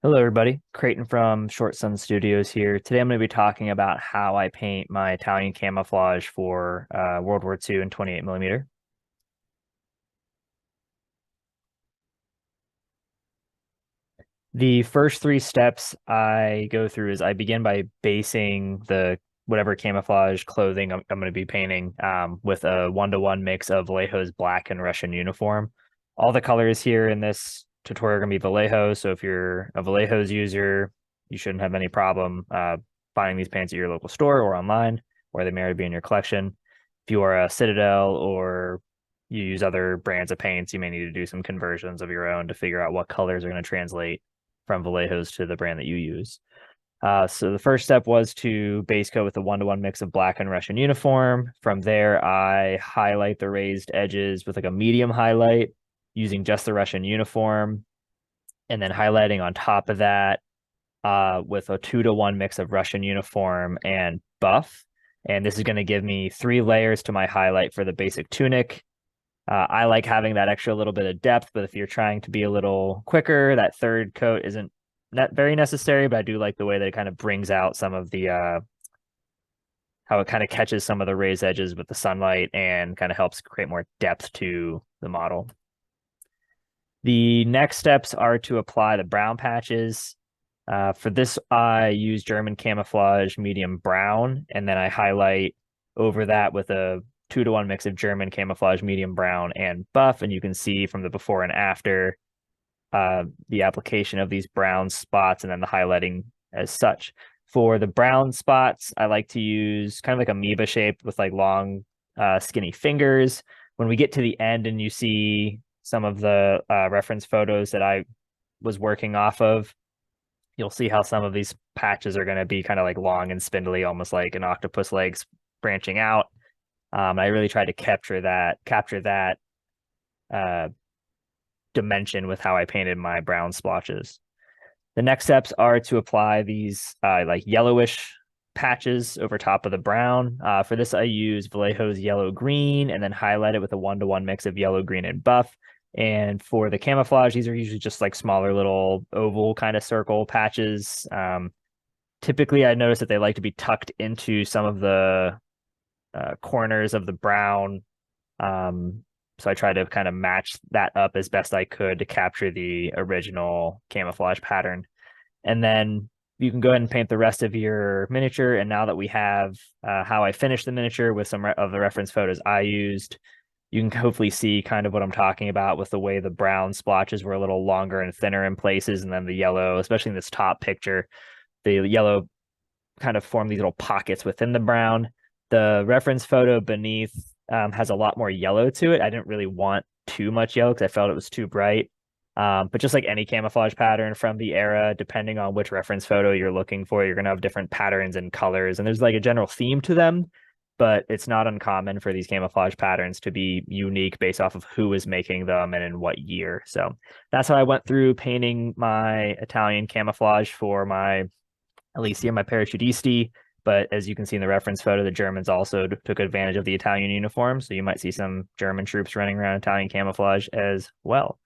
Hello, everybody. Creighton from Short Sun Studios here. Today, I'm going to be talking about how I paint my Italian camouflage for World War II in 28 millimeter. The first three steps I go through is I begin by basing the whatever camouflage clothing I'm going to be painting with a one-to-one mix of Vallejo's black and Russian uniform. All the colors here in this tutorial are going to be Vallejo, so if you're a Vallejo's user, you shouldn't have any problem finding these pants at your local store or online, or they may already be in your collection. If you are a Citadel or you use other brands of paints, you may need to do some conversions of your own to figure out what colors are going to translate from Vallejo's to the brand that you use. So the first step was to base coat with a one-to-one mix of black and Russian uniform. From there, I highlight the raised edges with like a medium highlight using just the Russian uniform, and then highlighting on top of that with a 2-to-1 mix of Russian uniform and buff. And this is going to give me 3 layers to my highlight for the basic tunic. I like having that extra little bit of depth, but if you're trying to be a little quicker, that third coat isn't not very necessary, but I do like the way that it kind of brings out some of the how it kind of catches some of the raised edges with the sunlight and kind of helps create more depth to the model. The next steps are to apply the brown patches. For this, I use German Camouflage medium brown, and then I highlight over that with a 2-to-1 mix of German Camouflage medium brown and buff. And you can see from the before and after the application of these brown spots and then the highlighting as such. For the brown spots, I like to use kind of like amoeba shape with like long, skinny fingers. When we get to the end and you see some of the reference photos that I was working off of, you'll see how some of these patches are going to be kind of like long and spindly, almost like an octopus legs branching out. I really tried to capture that dimension with how I painted my brown splotches. The next steps are to apply these like yellowish patches over top of the brown. For this, I use Vallejo's yellow green and then highlight it with a 1-to-1 mix of yellow, green, and buff. And for the camouflage, these are usually just like smaller little oval kind of circle patches. Typically, I notice that they like to be tucked into some of the corners of the brown. So I try to kind of match that up as best I could to capture the original camouflage pattern. And then you can go ahead and paint the rest of your miniature. And now that we have how I finished the miniature with some of the reference photos I used, you can hopefully see kind of what I'm talking about with the way the brown splotches were a little longer and thinner in places. And then the yellow, especially in this top picture, the yellow kind of formed these little pockets within the brown. The reference photo beneath has a lot more yellow to it. I didn't really want too much yellow because I felt it was too bright. But just like any camouflage pattern from the era, depending on which reference photo you're looking for, you're going to have different patterns and colors. And there's like a general theme to them, but it's not uncommon for these camouflage patterns to be unique based off of who is making them and in what year. So that's how I went through painting my Italian camouflage for my Elysium, my parachutisti. But as you can see in the reference photo, the Germans also took advantage of the Italian uniform. So you might see some German troops running around Italian camouflage as well.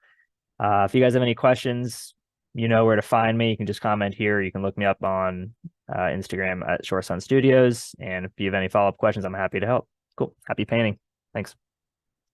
If you guys have any questions, you know where to find me. You can just comment here. You can look me up on Instagram at Short Sun Studios. And if you have any follow-up questions, I'm happy to help. Cool. Happy painting. Thanks.